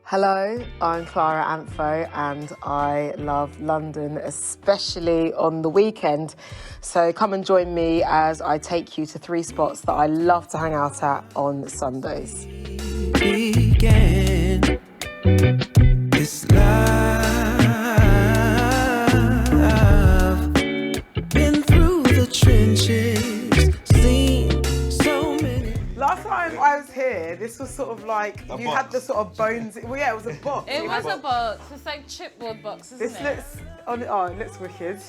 Hello, I'm Clara Amfo and I love London, especially on the weekend. So come and join me as I take you to 3 spots that I love to hang out at on Sundays. Began this love, been through the trenches, seen so many. Last time I was here, this was sort of like, A you box. had the sort of bones. Well, yeah, it was a box. It was a box. It's like chipboard box, isn't This it? looks, it looks wicked.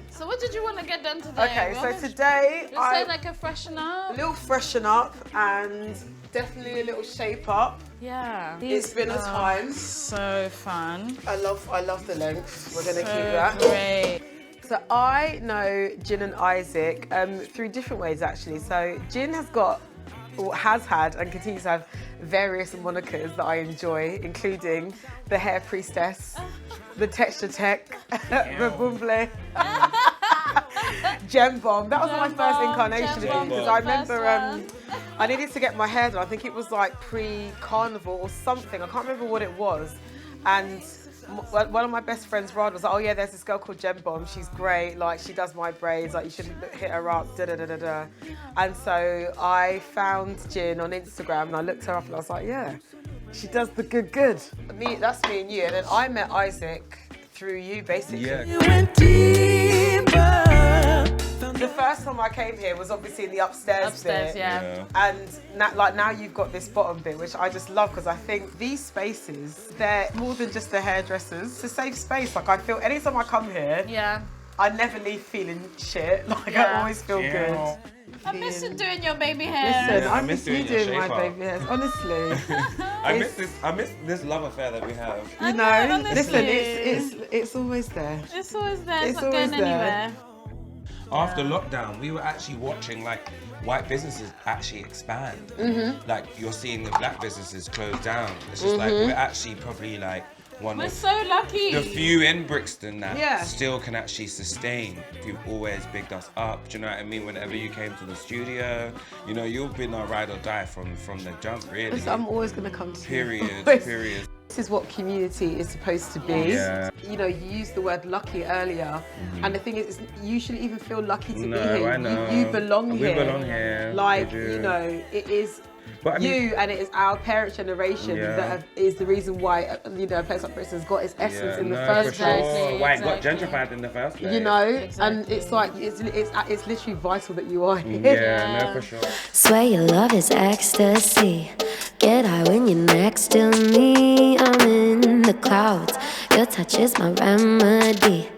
So what did you want to get done today? Okay, so today Just say like a freshen up. a little freshen up and definitely a little shape up. Yeah. It's been a time. So fun. I love the length. We're gonna So keep that. great. So I know Jin and Isaac through different ways actually. So Jin has got, or has had, and continues to have various monikers that I enjoy, including the hair priestess, the texture tech, the bumble, gem bomb. That was my Gem first bomb, incarnation gem of bomb, it because I first remember one. I needed to get my hair done. I think it was like pre-carnival or something. I can't remember what it was, and one of my best friends, Rod, was like, oh yeah, there's this girl called Gem Bomb. She's great. Like, she does my braids. Like, you should hit her up. Da da da da da. And so I found Jin on Instagram and I looked her up and I was like, yeah, she does the good. That's me and you. And then I met Isaac through you, basically. Yeah. You went deeper. The first time I came here was obviously in the upstairs bit. Yeah. And now you've got this bottom bit, which I just love because I think these spaces, they're more than just the hairdressers. It's a safe space. Like, I feel anytime I come here, Yeah. I never leave feeling shit. Like, I Yeah. always feel good. I miss you doing your baby hair. Listen, Yeah, I I miss miss you doing your doing my shape up. baby hairs, honestly. I miss this love affair that we have. I You know, know, honestly. listen, it's always there. It's always there. It's It's not going always there. anywhere. After lockdown, we were actually watching like white businesses actually expand. Like you're seeing the black businesses close down. It's just like we're actually probably like one We're of so lucky. the few in Brixton that Yeah. still can actually sustain. You've always bigged us up. Do you know what I mean? Whenever you came to the studio, you know, you've been our ride or die from the jump, really. Listen, I'm always going to come to you. Period. Always. Period. This is what community is supposed to be. Yeah. You know, you used the word lucky earlier, and the thing is, you shouldn't even feel lucky to be No, here. I know. You belong We here. belong here. Like, We do. you know, it is But I mean- you and it is our parent generation Yeah. that is the reason why, you know, a place like Brixton's got its essence in the no, first for place. sure. Why it got Exactly. gentrified in the first place. You know, Exactly. and it's like, it's literally vital that you are here. Yeah, no, for sure. Swear your love is ecstasy. Get high when you're next to me. I'm in the clouds. Your touch is my remedy.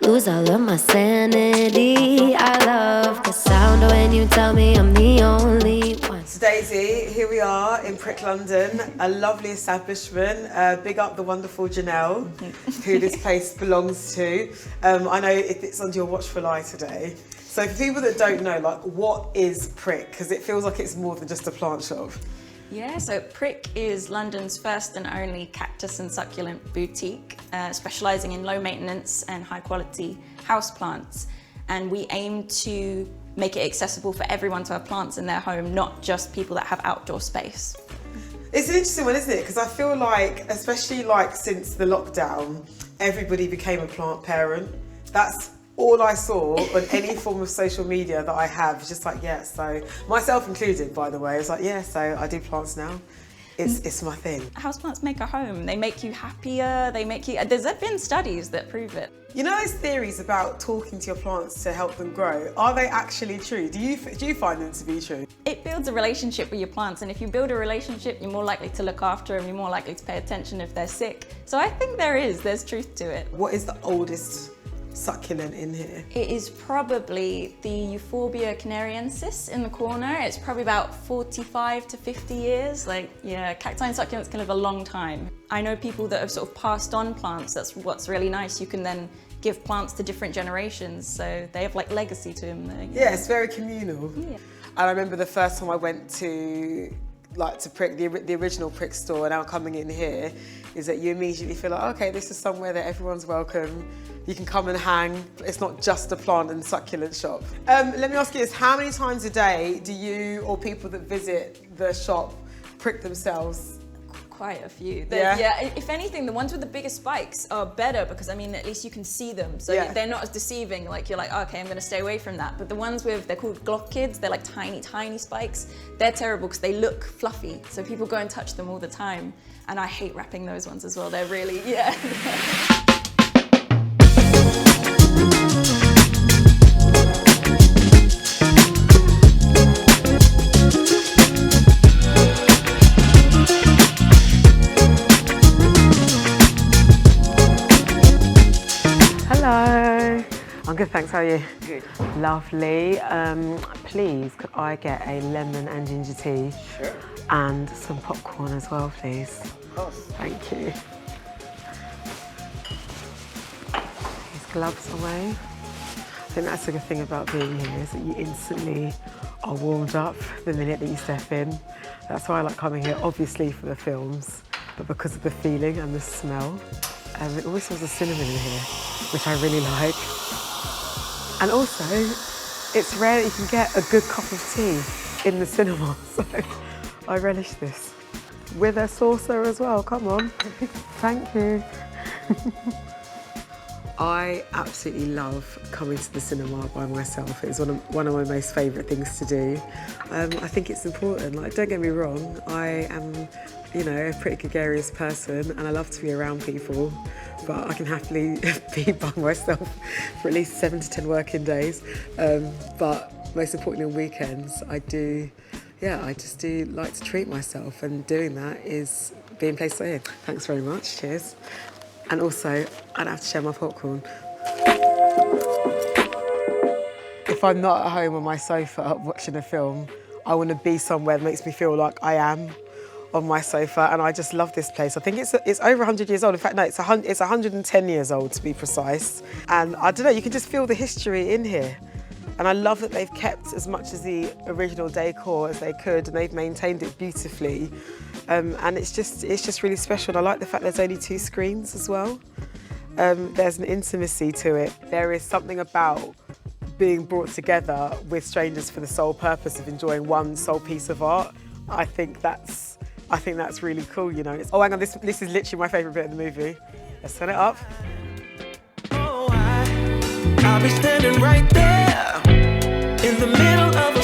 Lose all of my sanity. I love the sound when you tell me I'm the only one. Daisy, here we are in Prick London, a lovely establishment. Big up the wonderful Janelle, who this place belongs to. I know it's under your watchful eye today. So for people that don't know, like, what is Prick? Because it feels like it's more than just a plant shop. Yeah, so Prick is London's first and only cactus and succulent boutique, specialising in low maintenance and high quality houseplants. And we aim to make it accessible for everyone to have plants in their home, not just people that have outdoor space. It's an interesting one, isn't it? Because I feel like, especially like since the lockdown, everybody became a plant parent. That's all I saw on any form of social media that I have. Just like, yeah, so myself included, by the way. It's like, yeah, so I do plants now. It's my thing. Houseplants make a home. They make you happier. They make you. There's been studies that prove it. You know those theories about talking to your plants to help them grow? Are they actually true? Do you find them to be true? It builds a relationship with your plants, and if you build a relationship, you're more likely to look after them. You're more likely to pay attention if they're sick. So I think there's truth to it. What is the oldest succulent in here? It is probably the Euphorbia canariensis in the corner. It's probably about 45 to 50 years. Like, yeah, cacti and succulents can live a long time. I know people that have sort of passed on plants. That's what's really nice. You can then give plants to different generations, so they have like legacy to them. Yeah, it's very communal. Yeah. And I remember the first time I went to Prick, the original Prick store, and now coming in here, is that you immediately feel like, okay, this is somewhere that everyone's welcome. You can come and hang. It's not just a plant and succulent shop. Let me ask you this, how many times a day do you or people that visit the shop prick themselves? quite a few. Yeah. If anything, the ones with the biggest spikes are better because, I mean, at least you can see them. So Yeah. they're not as deceiving. Like, you're like, okay, I'm going to stay away from that. But the ones they're called Glock kids. They're like tiny, tiny spikes. They're terrible because they look fluffy. So people go and touch them all the time. And I hate wrapping those ones as well. They're really, yeah. Hello. I'm good, thanks. How are you? Good. Lovely. Please, could I get a lemon and ginger tea? Sure. And some popcorn as well, please. Of course. Thank you. These gloves away. I think that's a good thing about being here is that you instantly are warmed up the minute that you step in. That's why I like coming here, obviously for the films, but because of the feeling and the smell. It always smells of cinnamon in here, which I really like. And also, it's rare that you can get a good cup of tea in the cinema, so I relish this. With a saucer as well, come on. Thank you. I absolutely love coming to the cinema by myself. It's one of my most favourite things to do. I think it's important. Like, don't get me wrong, I am, you know, a pretty gregarious person and I love to be around people, but I can happily be by myself for at least 7 to 10 working days. But most importantly on weekends, I just do like to treat myself, and doing that is being placed here. Thanks very much, cheers. And also, I'd have to share my popcorn. If I'm not at home on my sofa watching a film, I want to be somewhere that makes me feel like I am on my sofa, and I just love this place. I think it's over 100 years old. In fact, no, it's 110 years old to be precise. And I don't know, you can just feel the history in here. And I love that they've kept as much of the original decor as they could, and they've maintained it beautifully. And it's just really special. And I like the fact there's only 2 screens as well. There's an intimacy to it. There is something about being brought together with strangers for the sole purpose of enjoying one sole piece of art. I think that's really cool, you know. Oh, hang on, this is literally my favourite bit of the movie. Let's turn it up. Oh, I'll be standing right there in the middle of